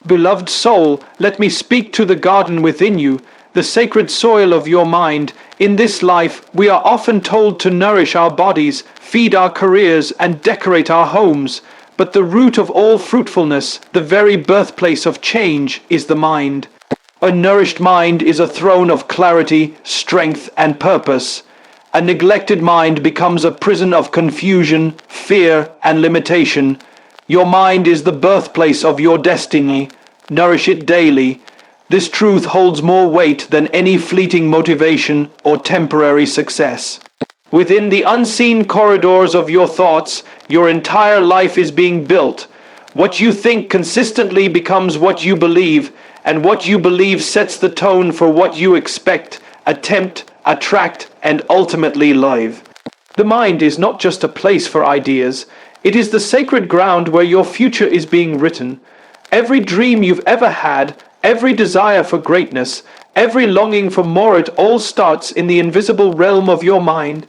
Beloved soul, let me speak to the garden within you, the sacred soil of your mind. In this life, we are often told to nourish our bodies, feed our careers, and decorate our homes. But the root of all fruitfulness, the very birthplace of change, is the mind. A nourished mind is a throne of clarity, strength, and purpose. A neglected mind becomes a prison of confusion, fear, and limitation. Your mind is the birthplace of your destiny. Nourish it daily. This truth holds more weight than any fleeting motivation or temporary success. Within the unseen corridors of your thoughts, your entire life is being built. What you think consistently becomes what you believe, and what you believe sets the tone for what you expect, attempt, attract, and ultimately live. The mind is not just a place for ideas. It is the sacred ground where your future is being written. Every dream you've ever had, every desire for greatness, every longing for more, it all starts in the invisible realm of your mind.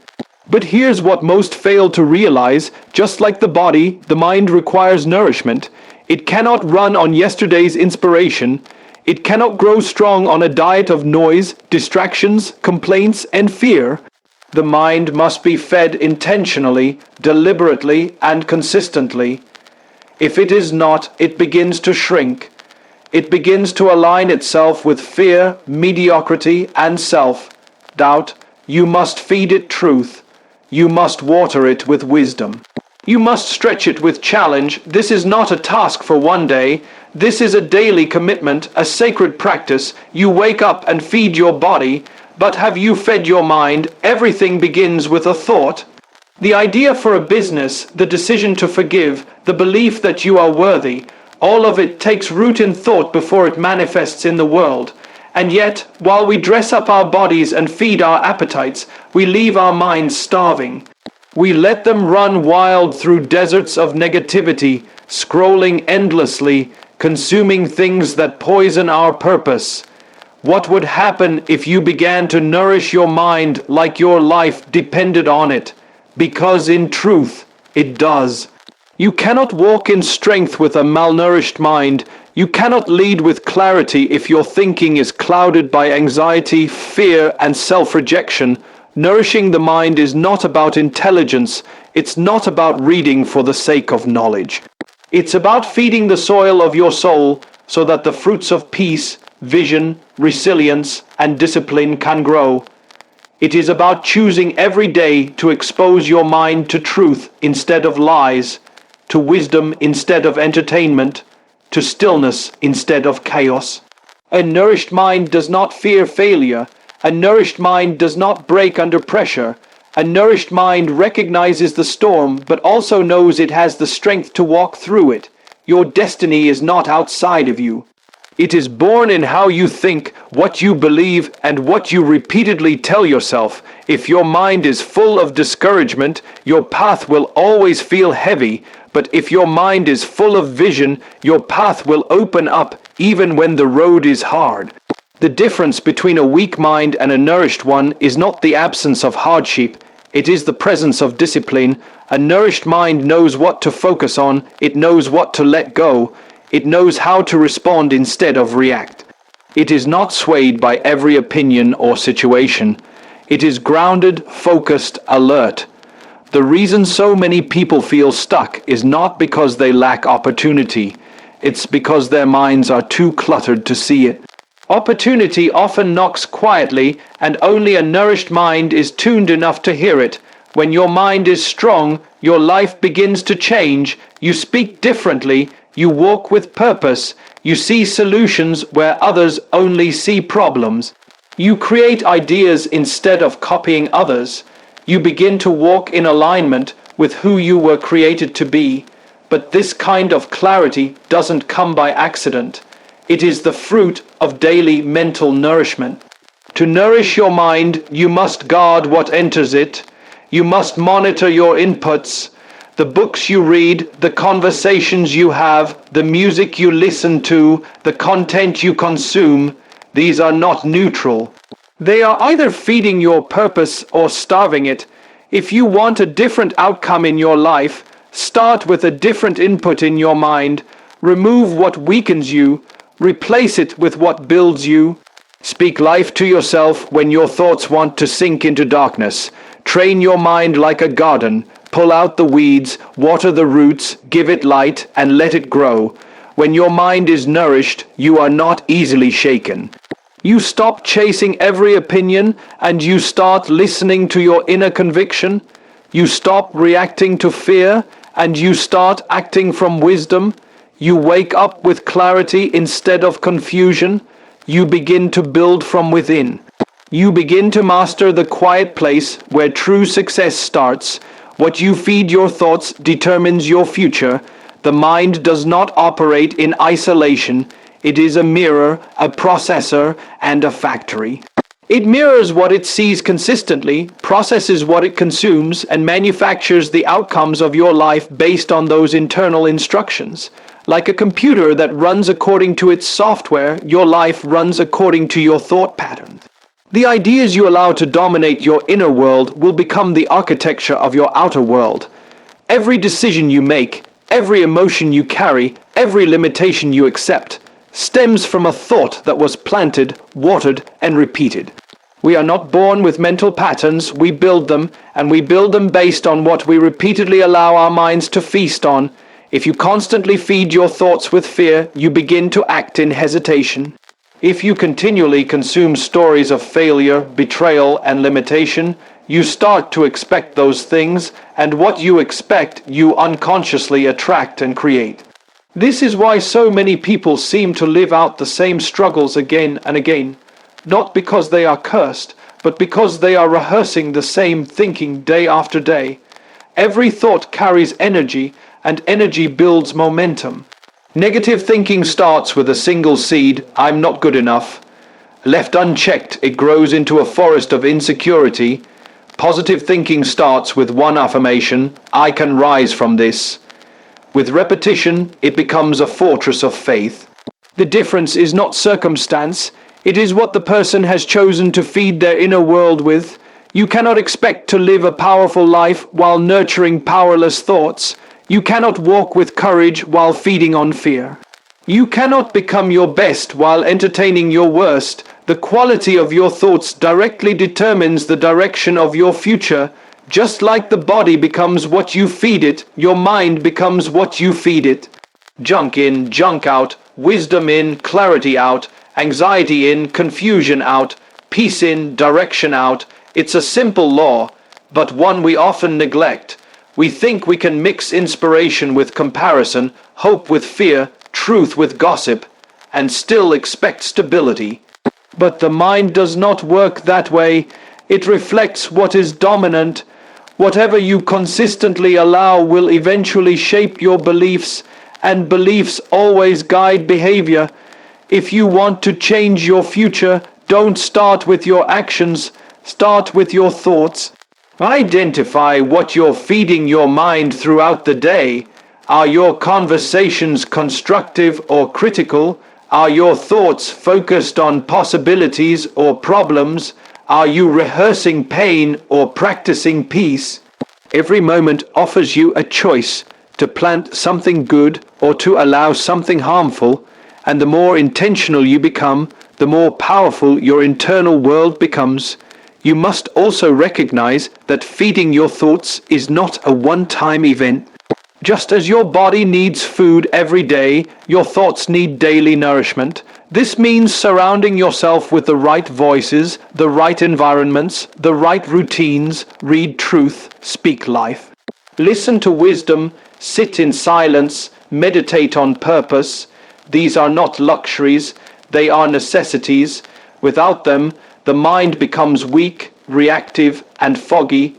But here's what most fail to realize: just like the body, the mind requires nourishment. It cannot run on yesterday's inspiration. It cannot grow strong on a diet of noise, distractions, complaints, and fear. The mind must be fed intentionally, deliberately, and consistently. If it is not, it begins to shrink. It begins to align itself with fear, mediocrity, and self-doubt. You must feed it truth. You must water it with wisdom. You must stretch it with challenge. This is not a task for one day. This is a daily commitment, a sacred practice. You wake up and feed your body, but have you fed your mind? Everything begins with a thought. The idea for a business, the decision to forgive, the belief that you are worthy, all of it takes root in thought before it manifests in the world. And yet, while we dress up our bodies and feed our appetites, we leave our minds starving. We let them run wild through deserts of negativity, scrolling endlessly, consuming things that poison our purpose. What would happen if you began to nourish your mind like your life depended on it? Because in truth, it does. You cannot walk in strength with a malnourished mind. You cannot lead with clarity if your thinking is clouded by anxiety, fear, and self-rejection. Nourishing the mind is not about intelligence. It's not about reading for the sake of knowledge. It's about feeding the soil of your soul so that the fruits of peace, vision, resilience, and discipline can grow. It is about choosing every day to expose your mind to truth instead of lies, to wisdom instead of entertainment, to stillness instead of chaos. A nourished mind does not fear failure. A nourished mind does not break under pressure. A nourished mind recognizes the storm, but also knows it has the strength to walk through it. Your destiny is not outside of you. It is born in how you think, what you believe, and what you repeatedly tell yourself. If your mind is full of discouragement, your path will always feel heavy. But if your mind is full of vision, your path will open up even when the road is hard. The difference between a weak mind and a nourished one is not the absence of hardship. It is the presence of discipline. A nourished mind knows what to focus on. It knows what to let go. It knows how to respond instead of react. It is not swayed by every opinion or situation. It is grounded, focused, alert. The reason so many people feel stuck is not because they lack opportunity. It's because their minds are too cluttered to see it. Opportunity often knocks quietly, and only a nourished mind is tuned enough to hear it. When your mind is strong, your life begins to change. You speak differently. You walk with purpose. You see solutions where others only see problems. You create ideas instead of copying others. You begin to walk in alignment with who you were created to be. But this kind of clarity doesn't come by accident. It is the fruit of daily mental nourishment. To nourish your mind, you must guard what enters it. You must monitor your inputs. The books you read, the conversations you have, the music you listen to, the content you consume, these are not neutral. They are either feeding your purpose or starving it. If you want a different outcome in your life, start with a different input in your mind. Remove what weakens you. Replace it with what builds you. Speak life to yourself when your thoughts want to sink into darkness. Train your mind like a garden. Pull out the weeds, water the roots, give it light, and let it grow. When your mind is nourished, you are not easily shaken. You stop chasing every opinion, and you start listening to your inner conviction. You stop reacting to fear, and you start acting from wisdom. You wake up with clarity instead of confusion. You begin to build from within. You begin to master the quiet place where true success starts. What you feed your thoughts determines your future. The mind does not operate in isolation. It is a mirror, a processor, and a factory. It mirrors what it sees consistently, processes what it consumes, and manufactures the outcomes of your life based on those internal instructions. Like a computer that runs according to its software, your life runs according to your thought patterns. The ideas you allow to dominate your inner world will become the architecture of your outer world. Every decision you make, every emotion you carry, every limitation you accept, stems from a thought that was planted, watered, and repeated. We are not born with mental patterns, we build them, and we build them based on what we repeatedly allow our minds to feast on. If you constantly feed your thoughts with fear, you begin to act in hesitation. If you continually consume stories of failure, betrayal, and limitation, you start to expect those things, and what you expect, you unconsciously attract and create. This is why so many people seem to live out the same struggles again and again, not because they are cursed, but because they are rehearsing the same thinking day after day. Every thought carries energy, and energy builds momentum. Negative thinking starts with a single seed, I'm not good enough. Left unchecked, it grows into a forest of insecurity. Positive thinking starts with one affirmation, I can rise from this. With repetition, it becomes a fortress of faith. The difference is not circumstance, it is what the person has chosen to feed their inner world with. You cannot expect to live a powerful life while nurturing powerless thoughts. You cannot walk with courage while feeding on fear. You cannot become your best while entertaining your worst. The quality of your thoughts directly determines the direction of your future. Just like the body becomes what you feed it, your mind becomes what you feed it. Junk in, junk out, wisdom in, clarity out, anxiety in, confusion out, peace in, direction out. It's a simple law, but one we often neglect. We think we can mix inspiration with comparison, hope with fear, truth with gossip, and still expect stability. But the mind does not work that way. It reflects what is dominant. Whatever you consistently allow will eventually shape your beliefs, and beliefs always guide behavior. If you want to change your future, don't start with your actions, start with your thoughts. Identify what you're feeding your mind throughout the day. Are your conversations constructive or critical? Are your thoughts focused on possibilities or problems? Are you rehearsing pain or practicing peace? Every moment offers you a choice to plant something good or to allow something harmful, and the more intentional you become, the more powerful your internal world becomes. You must also recognize that feeding your thoughts is not a one-time event. Just as your body needs food every day, your thoughts need daily nourishment. This means surrounding yourself with the right voices, the right environments, the right routines, read truth, speak life. Listen to wisdom, sit in silence, meditate on purpose. These are not luxuries, they are necessities. Without them, the mind becomes weak, reactive, and foggy.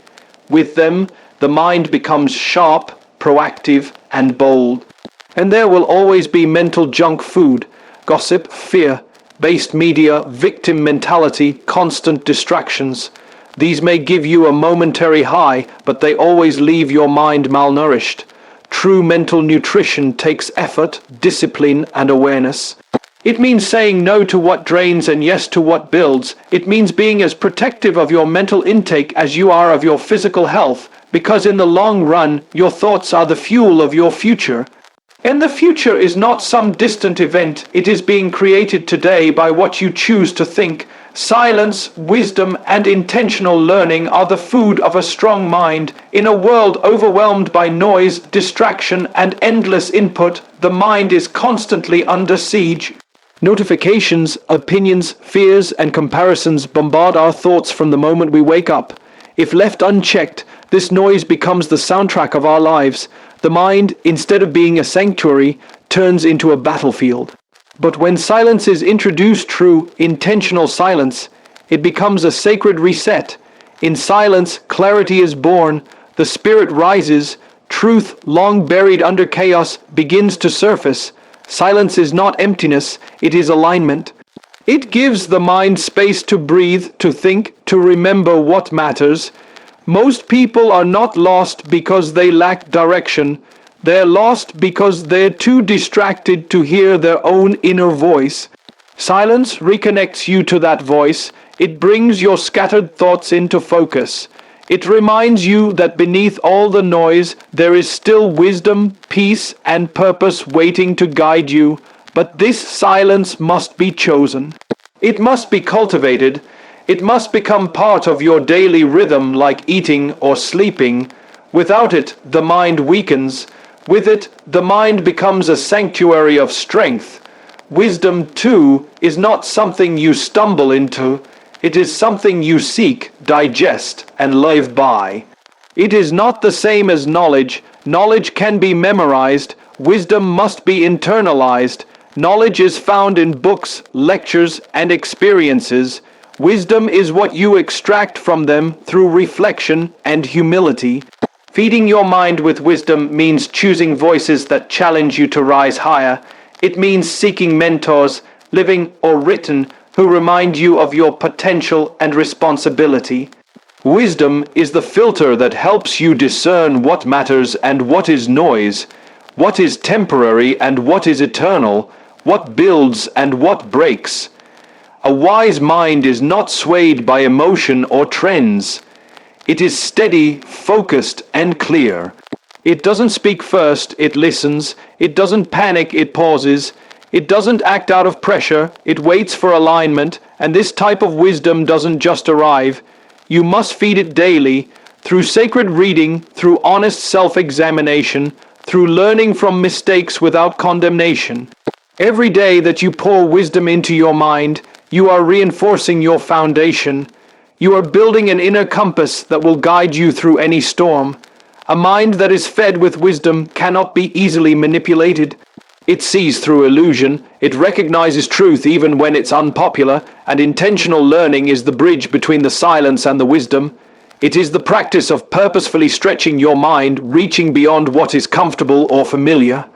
With them, the mind becomes sharp, proactive, and bold. And there will always be mental junk food, gossip, fear-based media, victim mentality, constant distractions. These may give you a momentary high, but they always leave your mind malnourished. True mental nutrition takes effort, discipline, and awareness. It means saying no to what drains and yes to what builds. It means being as protective of your mental intake as you are of your physical health, because in the long run, your thoughts are the fuel of your future. And the future is not some distant event, it is being created today by what you choose to think. Silence, wisdom, and intentional learning are the food of a strong mind. In a world overwhelmed by noise, distraction, and endless input, the mind is constantly under siege. Notifications, opinions, fears, and comparisons bombard our thoughts from the moment we wake up. If left unchecked, this noise becomes the soundtrack of our lives. The mind, instead of being a sanctuary, turns into a battlefield. But when silence is introduced through intentional silence, it becomes a sacred reset. In silence, clarity is born, the spirit rises, truth long buried under chaos begins to surface. Silence is not emptiness, it is alignment. It gives the mind space to breathe, to think, to remember what matters. Most people are not lost because they lack direction. They're lost because they're too distracted to hear their own inner voice. Silence reconnects you to that voice. It brings your scattered thoughts into focus. It reminds you that beneath all the noise, there is still wisdom, peace, and purpose waiting to guide you. But this silence must be chosen. It must be cultivated. It must become part of your daily rhythm like eating or sleeping. Without it, the mind weakens. With it, the mind becomes a sanctuary of strength. Wisdom, too, is not something you stumble into. It is something you seek, digest, and live by. It is not the same as knowledge. Knowledge can be memorized. Wisdom must be internalized. Knowledge is found in books, lectures, and experiences. Wisdom is what you extract from them through reflection and humility. Feeding your mind with wisdom means choosing voices that challenge you to rise higher. It means seeking mentors, living or written, who remind you of your potential and responsibility. Wisdom is the filter that helps you discern what matters and what is noise, what is temporary and what is eternal, what builds and what breaks. A wise mind is not swayed by emotion or trends. It is steady, focused, and clear. It doesn't speak first, it listens. It doesn't panic, it pauses. It doesn't act out of pressure, it waits for alignment. And this type of wisdom doesn't just arrive. You must feed it daily, through sacred reading, through honest self-examination, through learning from mistakes without condemnation. Every day that you pour wisdom into your mind, you are reinforcing your foundation. You are building an inner compass that will guide you through any storm. A mind that is fed with wisdom cannot be easily manipulated. It sees through illusion, it recognizes truth even when it's unpopular, and intentional learning is the bridge between the silence and the wisdom. It is the practice of purposefully stretching your mind, reaching beyond what is comfortable or familiar.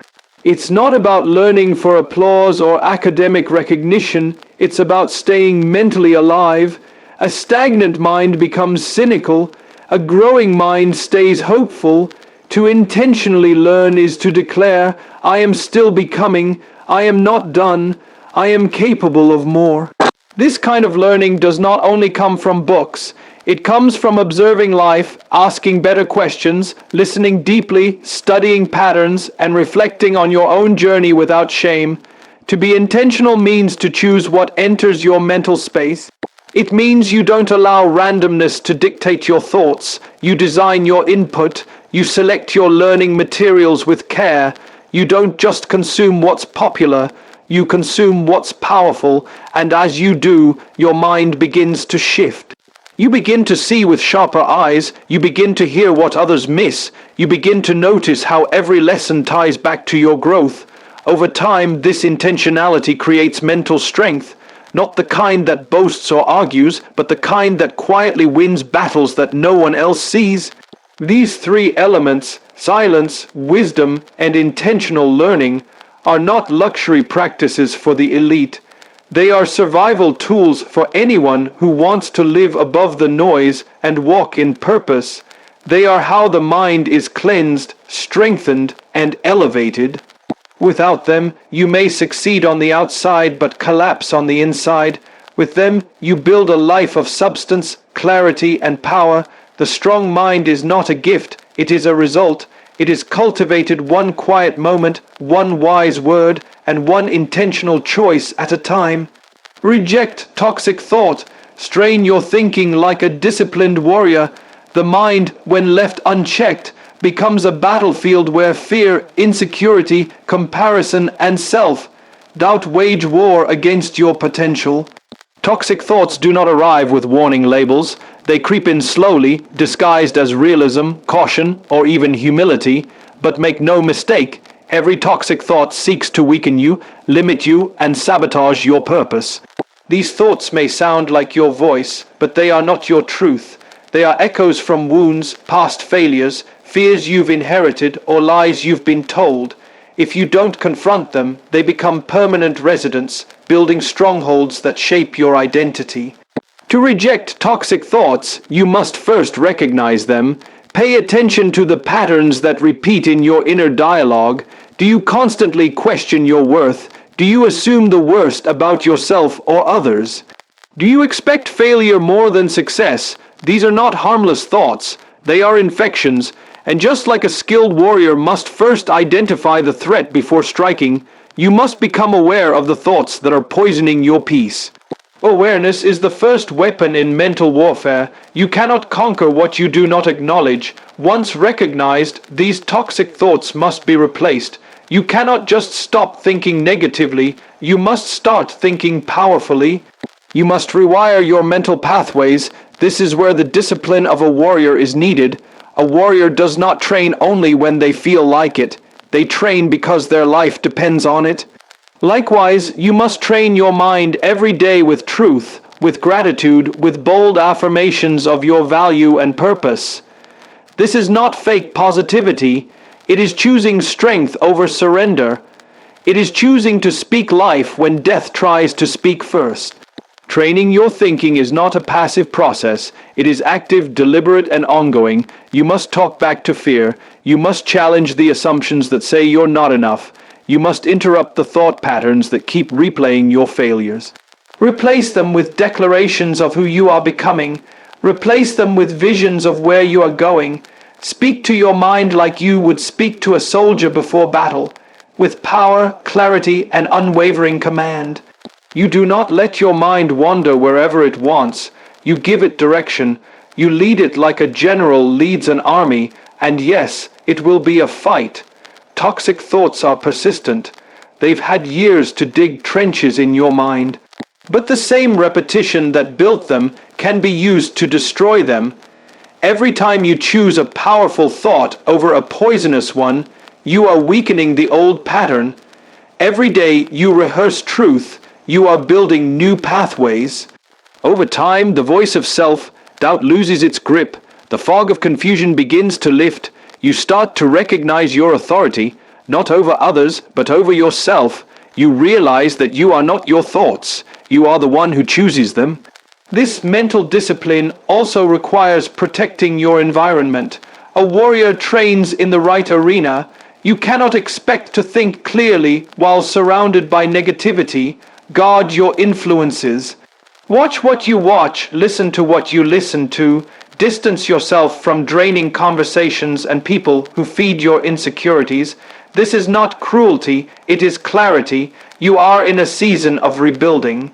It's not about learning for applause or academic recognition, it's about staying mentally alive. A stagnant mind becomes cynical, a growing mind stays hopeful. To intentionally learn is to declare, I am still becoming, I am not done, I am capable of more. This kind of learning does not only come from books, it comes from observing life, asking better questions, listening deeply, studying patterns, and reflecting on your own journey without shame. To be intentional means to choose what enters your mental space. It means you don't allow randomness to dictate your thoughts. You design your input. You select your learning materials with care. You don't just consume what's popular. You consume what's powerful. And as you do, your mind begins to shift. You begin to see with sharper eyes. You begin to hear what others miss. You begin to notice how every lesson ties back to your growth. Over time, this intentionality creates mental strength. Not the kind that boasts or argues, but the kind that quietly wins battles that no one else sees. These three elements, silence, wisdom, and intentional learning, are not luxury practices for the elite. They are survival tools for anyone who wants to live above the noise and walk in purpose. They are how the mind is cleansed, strengthened, and elevated. Without them, you may succeed on the outside but collapse on the inside. With them, you build a life of substance, clarity, and power. The strong mind is not a gift, it is a result. It is cultivated one quiet moment, one wise word, and one intentional choice at a time. Reject toxic thought. Strain your thinking like a disciplined warrior. The mind, when left unchecked, becomes a battlefield where fear, insecurity, comparison, and self-doubt wage war against your potential. Toxic thoughts do not arrive with warning labels. They creep in slowly, disguised as realism, caution, or even humility. But make no mistake, every toxic thought seeks to weaken you, limit you, and sabotage your purpose. These thoughts may sound like your voice, but they are not your truth. They are echoes from wounds, past failures, fears you've inherited, or lies you've been told. If you don't confront them, they become permanent residents, building strongholds that shape your identity. To reject toxic thoughts, you must first recognize them. Pay attention to the patterns that repeat in your inner dialogue. Do you constantly question your worth? Do you assume the worst about yourself or others? Do you expect failure more than success? These are not harmless thoughts. They are infections. And just like a skilled warrior must first identify the threat before striking, you must become aware of the thoughts that are poisoning your peace. Awareness is the first weapon in mental warfare. You cannot conquer what you do not acknowledge. Once recognized, these toxic thoughts must be replaced. You cannot just stop thinking negatively. You must start thinking powerfully. You must rewire your mental pathways. This is where the discipline of a warrior is needed. A warrior does not train only when they feel like it. They train because their life depends on it. Likewise, you must train your mind every day with truth, with gratitude, with bold affirmations of your value and purpose. This is not fake positivity. It is choosing strength over surrender. It is choosing to speak life when death tries to speak first. Training your thinking is not a passive process. It is active, deliberate, and ongoing. You must talk back to fear. You must challenge the assumptions that say you're not enough. You must interrupt the thought patterns that keep replaying your failures. Replace them with declarations of who you are becoming. Replace them with visions of where you are going. Speak to your mind like you would speak to a soldier before battle, with power, clarity, and unwavering command. You do not let your mind wander wherever it wants. You give it direction. You lead it like a general leads an army, and yes, it will be a fight. Toxic thoughts are persistent. They've had years to dig trenches in your mind. But the same repetition that built them can be used to destroy them. Every time you choose a powerful thought over a poisonous one, you are weakening the old pattern. Every day you rehearse truth, you are building new pathways. Over time, the voice of self-doubt loses its grip. The fog of confusion begins to lift. You start to recognize your authority, not over others, but over yourself. You realize that you are not your thoughts. You are the one who chooses them. This mental discipline also requires protecting your environment. A warrior trains in the right arena. You cannot expect to think clearly while surrounded by negativity. Guard your influences. Watch what you watch, listen to what you listen to. Distance yourself from draining conversations and people who feed your insecurities. This is not cruelty, it is clarity. You are in a season of rebuilding.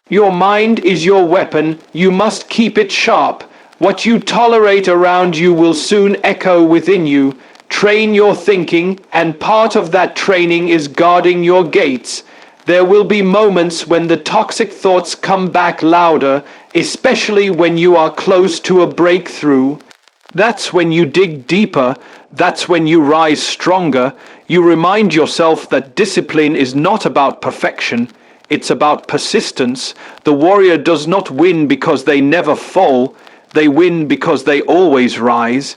Your mind is your weapon. You must keep it sharp. What you tolerate around you will soon echo within you. Train your thinking, and part of that training is guarding your gates. There will be moments when the toxic thoughts come back louder, especially when you are close to a breakthrough. That's when you dig deeper. That's when you rise stronger. You remind yourself that discipline is not about perfection. It's about persistence. The warrior does not win because they never fall. They win because they always rise.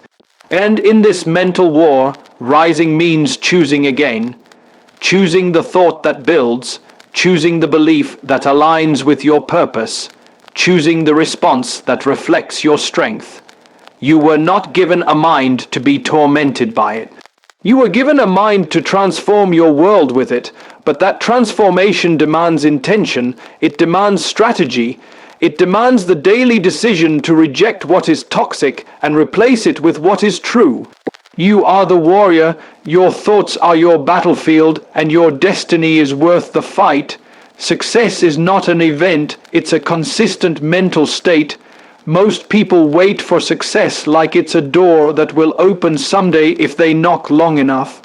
And in this mental war, rising means choosing again. Choosing the thought that builds, choosing the belief that aligns with your purpose, choosing the response that reflects your strength. You were not given a mind to be tormented by it. You were given a mind to transform your world with it, but that transformation demands intention, it demands strategy, it demands the daily decision to reject what is toxic and replace it with what is true. You are the warrior, your thoughts are your battlefield, and your destiny is worth the fight. Success is not an event, it's a consistent mental state. Most people wait for success like it's a door that will open someday if they knock long enough.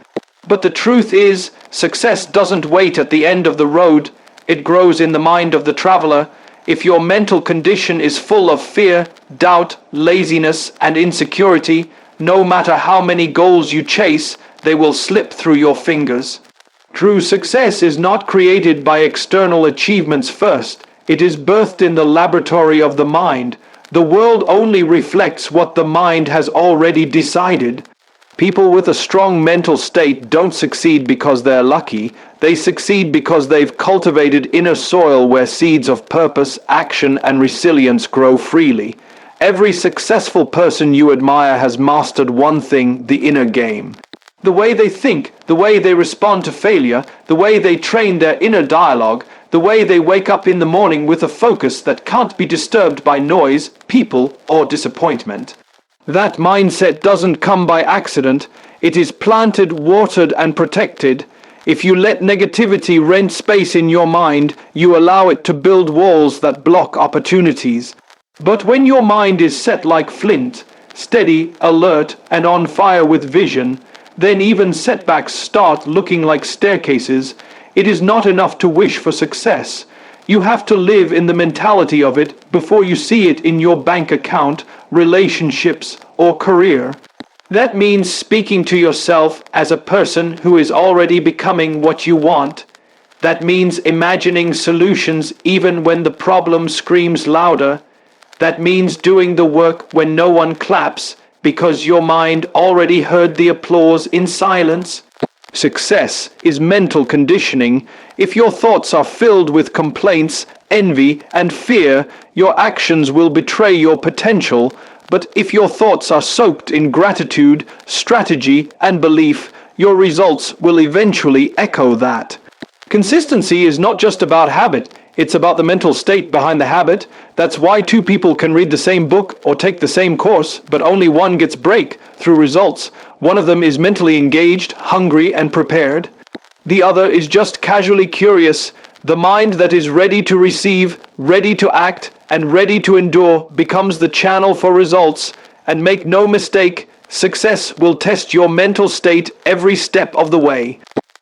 But the truth is, success doesn't wait at the end of the road. It grows in the mind of the traveler. If your mental condition is full of fear, doubt, laziness, and insecurity, no matter how many goals you chase, they will slip through your fingers. True success is not created by external achievements first. It is birthed in the laboratory of the mind. The world only reflects what the mind has already decided. People with a strong mental state don't succeed because they're lucky. They succeed because they've cultivated inner soil where seeds of purpose, action, and resilience grow freely. Every successful person you admire has mastered one thing, the inner game. The way they think, the way they respond to failure, the way they train their inner dialogue, the way they wake up in the morning with a focus that can't be disturbed by noise, people, or disappointment. That mindset doesn't come by accident. It is planted, watered, and protected. If you let negativity rent space in your mind, you allow it to build walls that block opportunities. But when your mind is set like flint, steady, alert, and on fire with vision, then even setbacks start looking like staircases. It is not enough to wish for success. You have to live in the mentality of it before you see it in your bank account, relationships, or career. That means speaking to yourself as a person who is already becoming what you want. That means imagining solutions even when the problem screams louder. That means doing the work when no one claps because your mind already heard the applause in silence. Success is mental conditioning. If your thoughts are filled with complaints, envy, and fear, your actions will betray your potential. But if your thoughts are soaked in gratitude, strategy, and belief, your results will eventually echo that. Consistency is not just about habit. It's about the mental state behind the habit. That's why two people can read the same book or take the same course, but only one gets breakthrough results. One of them is mentally engaged, hungry, and prepared. The other is just casually curious. The mind that is ready to receive, ready to act, and ready to endure becomes the channel for results. And make no mistake, success will test your mental state every step of the way.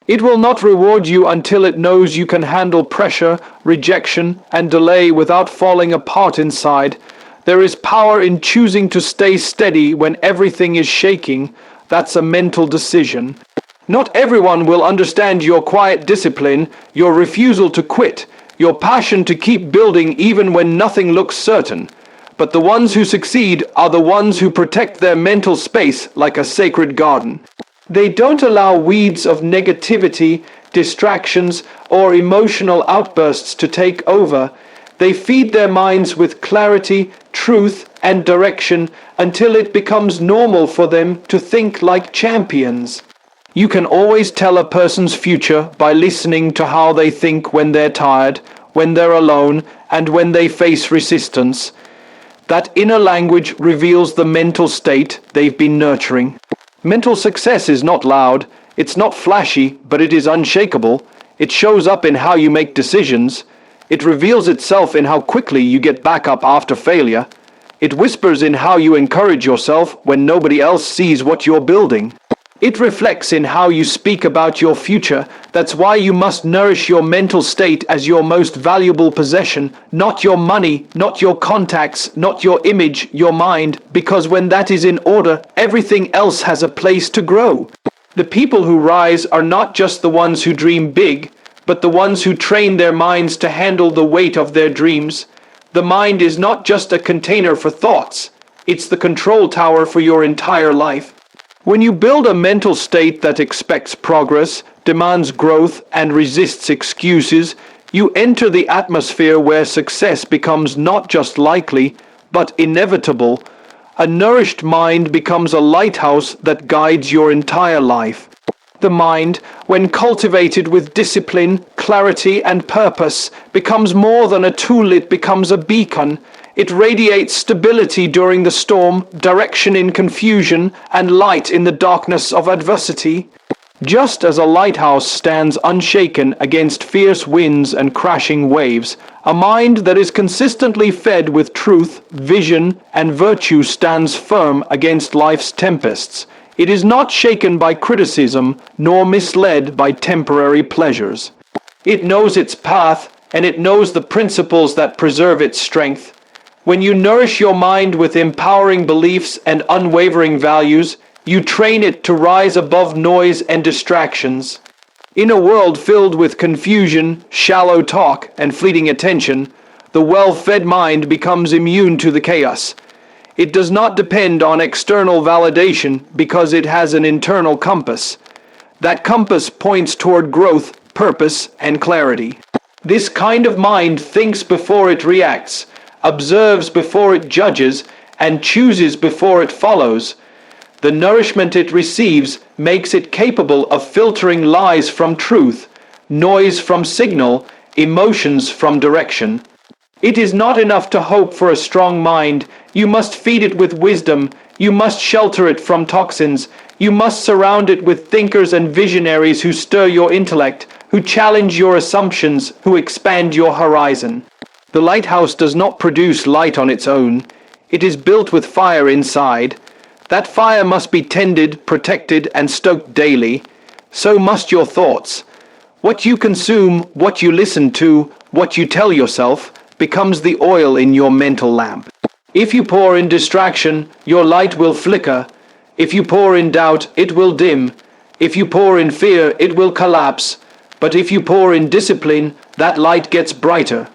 It will not reward you until it knows you can handle pressure, rejection, and delay without falling apart inside. There is power in choosing to stay steady when everything is shaking. That's a mental decision. Not everyone will understand your quiet discipline, your refusal to quit, your passion to keep building even when nothing looks certain. But the ones who succeed are the ones who protect their mental space like a sacred garden. They don't allow weeds of negativity, distractions, or emotional outbursts to take over. They feed their minds with clarity, truth, and direction until it becomes normal for them to think like champions. You can always tell a person's future by listening to how they think when they're tired, when they're alone, and when they face resistance. That inner language reveals the mental state they've been nurturing. Mental success is not loud, it's not flashy, but it is unshakable. It shows up in how you make decisions. It reveals itself in how quickly you get back up after failure. It whispers in how you encourage yourself when nobody else sees what you're building. It reflects in how you speak about your future. That's why you must nourish your mental state as your most valuable possession, not your money, not your contacts, not your image, your mind, because when that is in order, everything else has a place to grow. The people who rise are not just the ones who dream big, but the ones who train their minds to handle the weight of their dreams. The mind is not just a container for thoughts, it's the control tower for your entire life. When you build a mental state that expects progress, demands growth, and resists excuses, you enter the atmosphere where success becomes not just likely, but inevitable. A nourished mind becomes a lighthouse that guides your entire life. The mind, when cultivated with discipline, clarity, and purpose, becomes more than a tool, it becomes a beacon. It radiates stability during the storm, direction in confusion, and light in the darkness of adversity. Just as a lighthouse stands unshaken against fierce winds and crashing waves, a mind that is consistently fed with truth, vision, and virtue stands firm against life's tempests. It is not shaken by criticism, nor misled by temporary pleasures. It knows its path, and it knows the principles that preserve its strength. When you nourish your mind with empowering beliefs and unwavering values, you train it to rise above noise and distractions. In a world filled with confusion, shallow talk, and fleeting attention, the well-fed mind becomes immune to the chaos. It does not depend on external validation because it has an internal compass. That compass points toward growth, purpose, and clarity. This kind of mind thinks before it reacts, observes before it judges, and chooses before it follows. The nourishment it receives makes it capable of filtering lies from truth, noise from signal, emotions from direction. It is not enough to hope for a strong mind. You must feed it with wisdom. You must shelter it from toxins. You must surround it with thinkers and visionaries who stir your intellect, who challenge your assumptions, who expand your horizon. The lighthouse does not produce light on its own. It is built with fire inside. That fire must be tended, protected, and stoked daily. So must your thoughts. What you consume, what you listen to, what you tell yourself, becomes the oil in your mental lamp. If you pour in distraction, your light will flicker. If you pour in doubt, it will dim. If you pour in fear, it will collapse. But if you pour in discipline, that light gets brighter.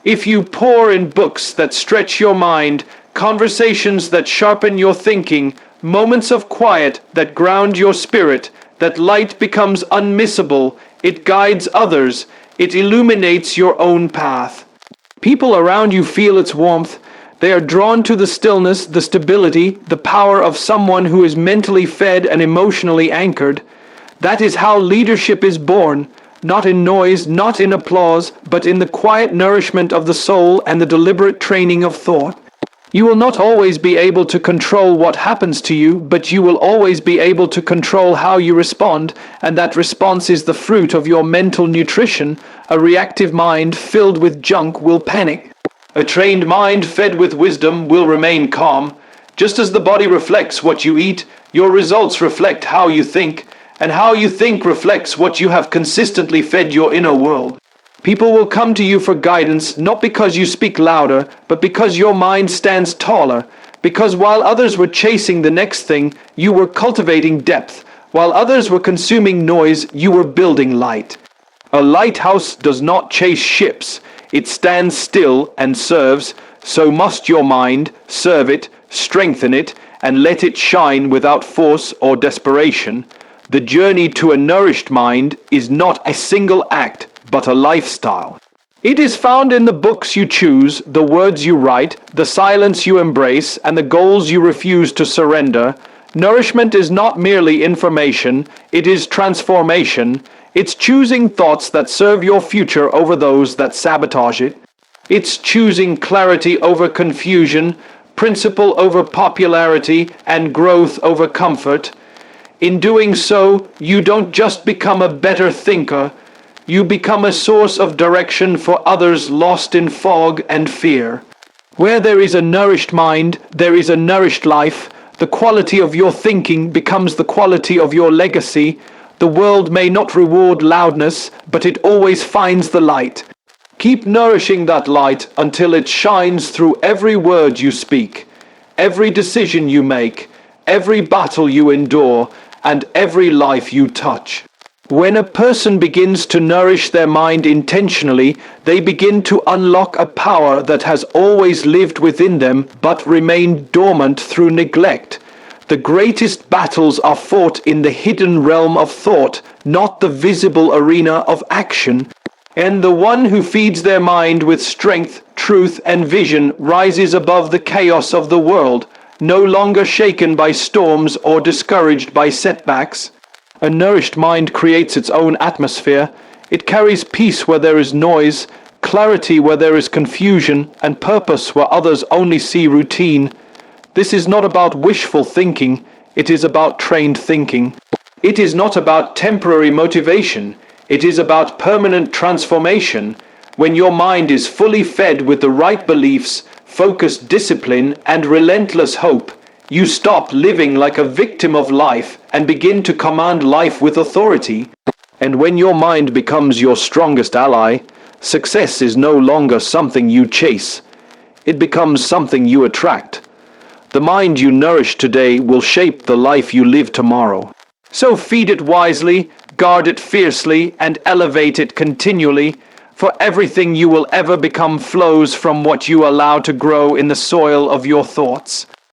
If you pour in books that stretch your mind, conversations that sharpen your thinking, moments of quiet that ground your spirit, that light becomes unmissable. It guides others. It illuminates your own path. People around you feel its warmth. They are drawn to the stillness, the stability, the power of someone who is mentally fed and emotionally anchored. That is how leadership is born, not in noise, not in applause, but in the quiet nourishment of the soul and the deliberate training of thought. You will not always be able to control what happens to you, but you will always be able to control how you respond, and that response is the fruit of your mental nutrition. A reactive mind filled with junk will panic. A trained mind fed with wisdom will remain calm. Just as the body reflects what you eat, your results reflect how you think, and how you think reflects what you have consistently fed your inner world. People will come to you for guidance, not because you speak louder, but because your mind stands taller. Because while others were chasing the next thing, you were cultivating depth. While others were consuming noise, you were building light. A lighthouse does not chase ships. It stands still and serves. So must your mind. Serve it, strengthen it, and let it shine without force or desperation. The journey to a nourished mind is not a single act, but a lifestyle. It is found in the books you choose, the words you write, the silence you embrace, and the goals you refuse to surrender. Nourishment is not merely information, it is transformation. It's choosing thoughts that serve your future over those that sabotage it. It's choosing clarity over confusion, principle over popularity, and growth over comfort. In doing so, you don't just become a better thinker, you become a source of direction for others lost in fog and fear. Where there is a nourished mind, there is a nourished life. The quality of your thinking becomes the quality of your legacy. The world may not reward loudness, but it always finds the light. Keep nourishing that light until it shines through every word you speak, every decision you make, every battle you endure, and every life you touch. When a person begins to nourish their mind intentionally, they begin to unlock a power that has always lived within them but remained dormant through neglect. The greatest battles are fought in the hidden realm of thought, not the visible arena of action. And the one who feeds their mind with strength, truth, and vision rises above the chaos of the world, no longer shaken by storms or discouraged by setbacks. A nourished mind creates its own atmosphere. It carries peace where there is noise, clarity where there is confusion, and purpose where others only see routine. This is not about wishful thinking, it is about trained thinking. It is not about temporary motivation, it is about permanent transformation. When your mind is fully fed with the right beliefs, focused discipline, and relentless hope, you stop living like a victim of life and begin to command life with authority. And when your mind becomes your strongest ally, success is no longer something you chase. It becomes something you attract. The mind you nourish today will shape the life you live tomorrow. So feed it wisely, guard it fiercely, and elevate it continually, for everything you will ever become flows from what you allow to grow in the soil of your thoughts.